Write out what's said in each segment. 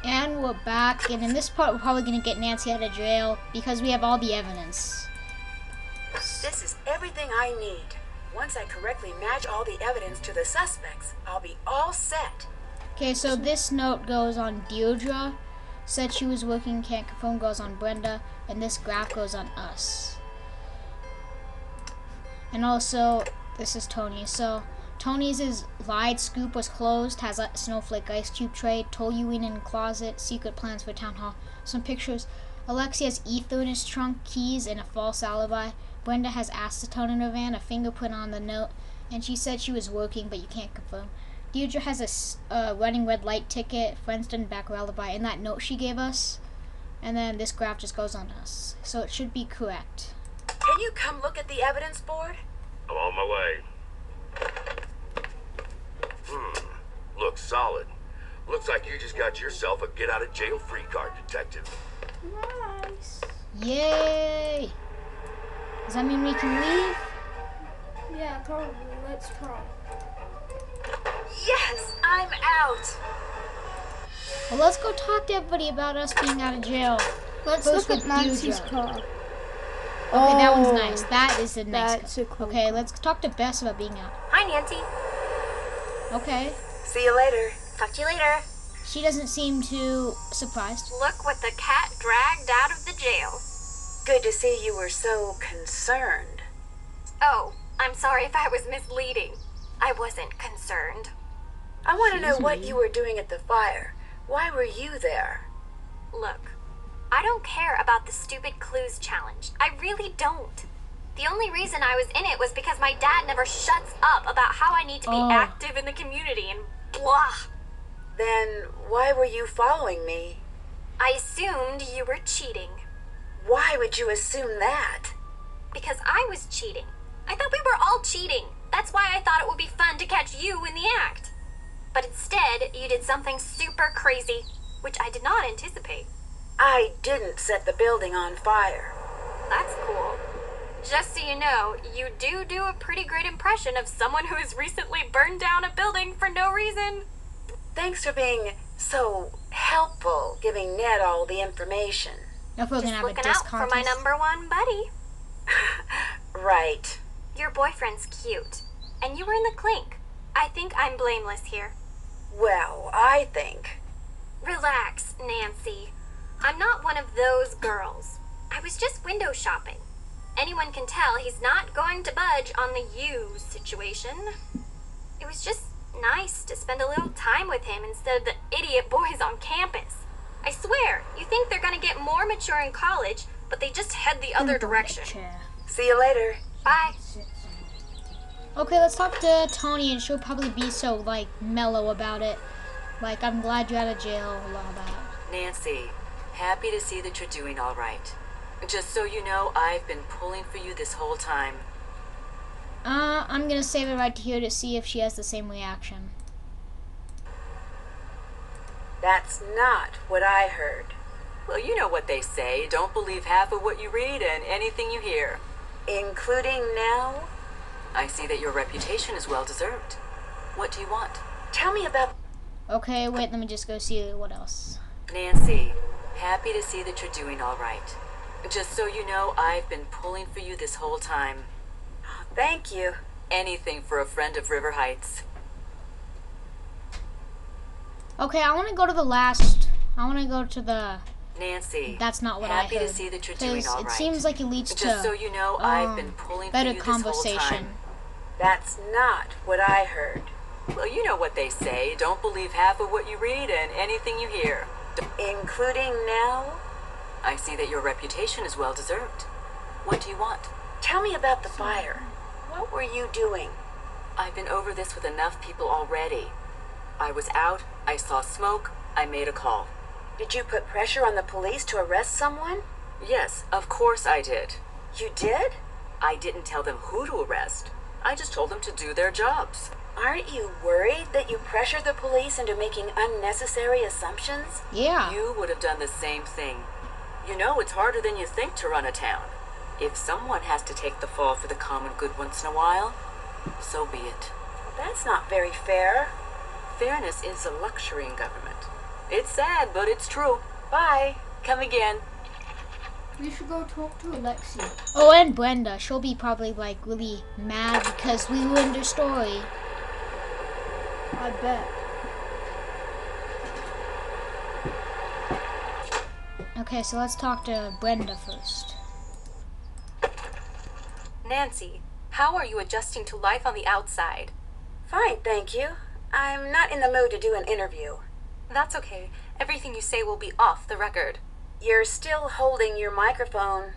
And we're back, and in this part we're probably gonna get Nancy out of jail because we have all the evidence. This is everything I need. Once I correctly match all the evidence to the suspects, I'll be all set. Okay, so this note goes on Deirdre, said she was working, can't confirm, goes on Brenda, and this graph goes on us. And also, this is Tony. So Tony's lied scoop was closed, has a snowflake ice cube tray, told you in closet, secret plans for town hall, some pictures. Alexi has ether in his trunk, keys, and a false alibi. Brenda has acetone in her van, a fingerprint on the note, and she said she was working, but you can't confirm. Deirdre has a running red light ticket, friends didn't back her alibi, and that note she gave us. And then this graph just goes on us. So it should be correct. Can you come look at the evidence board? I'm on my way. Looks solid. Looks like you just got yourself a get-out-of-jail-free card, detective. Nice. Yay! Does that mean we can leave? Yeah, probably. Let's try. Yes, I'm out. Well, let's go talk to everybody about us being out of jail. Let's First look with at Nancy's Deirdre. car. Okay, that one's nice. That is a nice That's a cool Okay, car. let's talk to Bess about being out. Hi, Nancy. Okay. See you later. Talk to you later. She doesn't seem too surprised. Look what the cat dragged out of the jail. Good to see you were so concerned. Oh, I'm sorry if I was misleading. I wasn't concerned. I want to know what you were doing at the fire. Why were you there? Look, I don't care about the stupid clues challenge. I really don't. The only reason I was in it was because my dad never shuts up about how I need to be active in the community and blah. Then why were you following me? I assumed you were cheating. Why would you assume that? Because I was cheating. I thought we were all cheating. That's why I thought it would be fun to catch you in the act. But instead, you did something super crazy, which I did not anticipate. I didn't set the building on fire. That's cool. Just so you know, you do a pretty great impression of someone who has recently burned down a building for no reason. Thanks for being so helpful, giving Ned all the information. If we're Just gonna have a looking disc out for my contest. number one buddy. Right. Your boyfriend's cute, and you were in the clink. I think I'm blameless here. Well, I think. Relax, Nancy. I'm not one of those girls. I was just window shopping. Anyone can tell he's not going to budge on the you situation. It was just nice to spend a little time with him instead of the idiot boys on campus. I swear, you think they're gonna get more mature in college, but they just head the other direction. Chair. See you later. Bye. Okay, let's talk to Tony, and she'll probably be so, like, mellow about it. Like, I'm glad you're out of jail, all that. Nancy, happy to see that you're doing all right. Just so you know, I've been pulling for you this whole time. I'm gonna save it right here to see if she has the same reaction. That's not what I heard. Well, you know what they say. Don't believe half of what you read and anything you hear. Including now? I see that your reputation is well deserved. What do you want? Tell me about... Okay, wait, let me just go see what else. Nancy, happy to see that you're doing all right. Just so you know, I've been pulling for you this whole time. Thank you. Anything for a friend of River Heights. Okay, I want to go to the last... I want to go to the... Nancy, That's not what happy I heard. to see that you're doing all it right. seems like it leads to Just so you know, I've been pulling for better you this whole conversation. time. That's not what I heard. Well, you know what they say. Don't believe half of what you read and anything you hear. Including now? I see that your reputation is well deserved. What do you want? Tell me about the fire. What were you doing? I've been over this with enough people already. I was out, I saw smoke, I made a call. Did you put pressure on the police to arrest someone? Yes, of course I did. You did? I didn't tell them who to arrest. I just told them to do their jobs. Aren't you worried that you pressured the police into making unnecessary assumptions? Yeah. You would have done the same thing. You know, it's harder than you think to run a town. If someone has to take the fall for the common good once in a while, so be it. That's not very fair. Fairness is a luxury in government. It's sad, but it's true. Bye. Come again. We should go talk to Alexi. Oh, and Brenda. She'll be probably like really mad because we ruined her story. I bet. Okay, so let's talk to Brenda first. Nancy, how are you adjusting to life on the outside? Fine, thank you. I'm not in the mood to do an interview. That's okay. Everything you say will be off the record. You're still holding your microphone.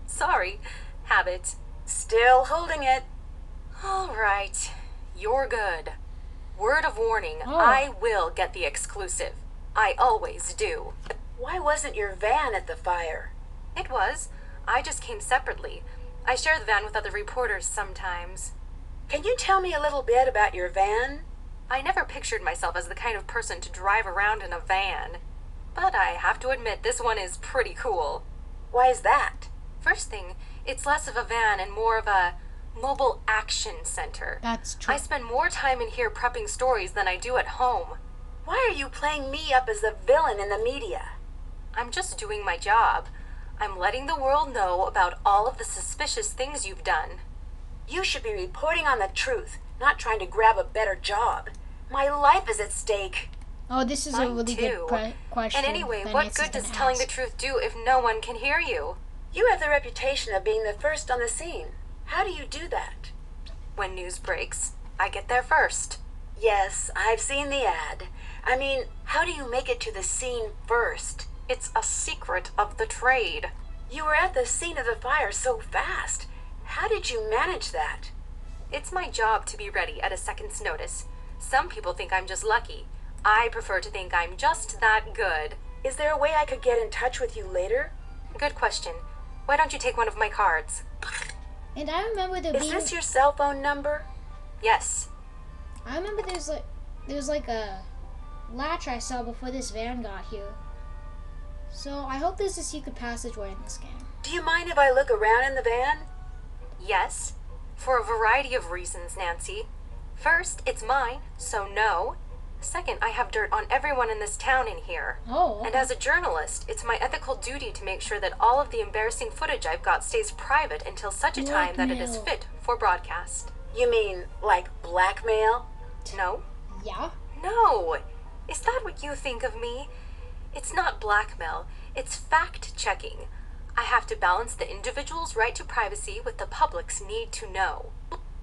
Sorry. Habit. Still holding it. All right. You're good. Word of warning, Oh. I will get the exclusive. I always do. Why wasn't your van at the fire? It was. I just came separately. I share the van with other reporters sometimes. Can you tell me a little bit about your van? I never pictured myself as the kind of person to drive around in a van. But I have to admit, this one is pretty cool. Why is that? First thing, it's less of a van and more of a mobile action center. That's true. I spend more time in here prepping stories than I do at home. Why are you playing me up as the villain in the media? I'm just doing my job. I'm letting the world know about all of the suspicious things you've done. You should be reporting on the truth, not trying to grab a better job. My life is at stake. Oh, this is a Mine really too. good question. And anyway, that what Nancy's good does gonna telling the ask. truth do if no one can hear you? You have the reputation of being the first on the scene. How do you do that? When news breaks, I get there first. Yes, I've seen the ad. I mean, how do you make it to the scene first? It's a secret of the trade. You were at the scene of the fire so fast. How did you manage that? It's my job to be ready at a second's notice. Some people think I'm just lucky. I prefer to think I'm just that good. Is there a way I could get in touch with you later? Good question. Why don't you take one of my cards? And I remember there Is being. this your cell phone number? Yes. I remember there's like a latch I saw before this van got here. So I hope there's a secret passageway in this game. Do you mind if I look around in the van? Yes. For a variety of reasons, Nancy. First, it's mine, so no. Second, I have dirt on everyone in this town in here. Oh. And as a journalist, it's my ethical duty to make sure that all of the embarrassing footage I've got stays private until such a time that it is Blackmail. fit for broadcast. You mean like blackmail? No? Yeah. No! Is that what you think of me? It's not blackmail, it's fact-checking. I have to balance the individual's right to privacy with the public's need to know.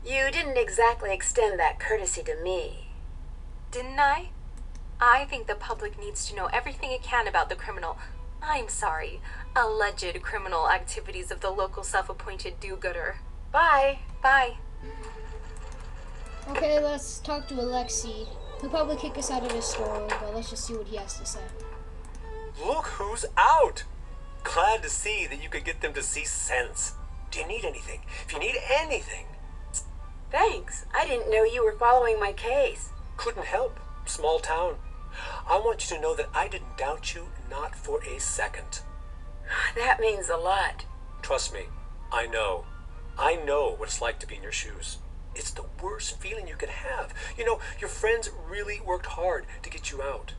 You didn't exactly extend that courtesy to me. Didn't I? I think the public needs to know everything it can about the I'm sorry, alleged criminal activities of the local self-appointed do-gooder. Bye. Bye. Okay, let's talk to Alexi. He'll probably kick us out of his store, but let's just see what he has to say. Look who's out! Glad to see that you could get them to see sense. Do you need anything? If you need anything, Thanks. I didn't know you were following my case. couldn't help. Small town. I want you to know that I didn't doubt you, not for a second. That means a lot. Trust me, I know. I know what it's like to be in your shoes. It's the worst feeling you can have. You know, your friends really worked hard to get you out.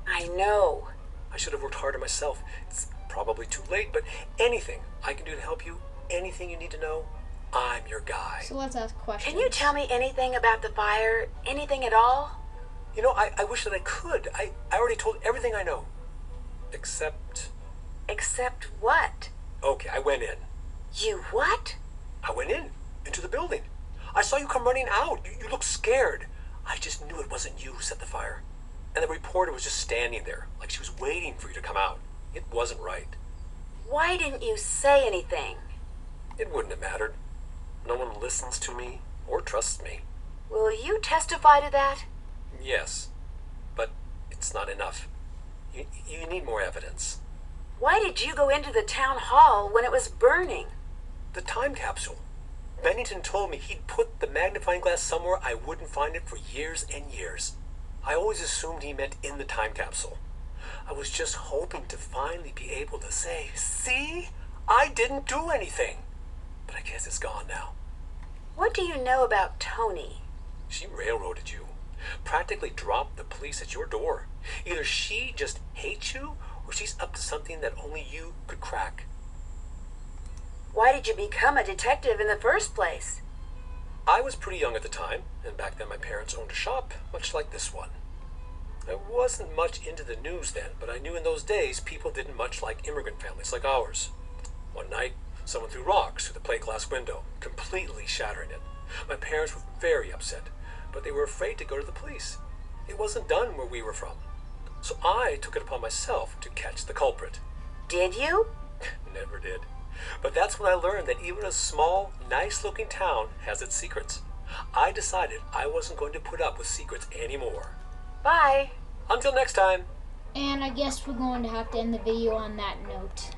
I know. I should have worked harder myself. It's probably too late, but anything I can do to help you, anything you need to know, I'm your guy. So let's ask questions. Can you tell me anything about the fire? Anything at all? You know, I wish that I could. I already told everything I know. Except... Except what? Okay, I went in. You what? I went in, into the building. I saw you come running out. You looked scared. I just knew it wasn't you who set the fire. And the reporter was just standing there, like she was waiting for you to come out. It wasn't right. Why didn't you say anything? It wouldn't have mattered. No one listens to me or trusts me. Will you testify to that? Yes, but it's not enough. You need more evidence. Why did you go into the town hall when it was burning? The time capsule. Bennington told me he'd put the magnifying glass somewhere I wouldn't find it for years and years. I always assumed he meant in the time capsule. I was just hoping to finally be able to say, see, I didn't do anything. But I guess it's gone now. What do you know about Tony? She railroaded you. Practically dropped the police at your door. Either she just hates you, or she's up to something that only you could crack. Why did you become a detective in the first place? I was pretty young at the time, and back then my parents owned a shop, much like this one. I wasn't much into the news then, but I knew in those days people didn't much like immigrant families like ours. One night, someone threw rocks through the plate glass window, completely shattering it. My parents were very upset, but they were afraid to go to the police. It wasn't done where we were from. So I took it upon myself to catch the culprit. Did you? Never did. But that's when I learned that even a small, nice-looking town has its secrets. I decided I wasn't going to put up with secrets anymore. Bye. Until next time. And I guess we're going to have to end the video on that note.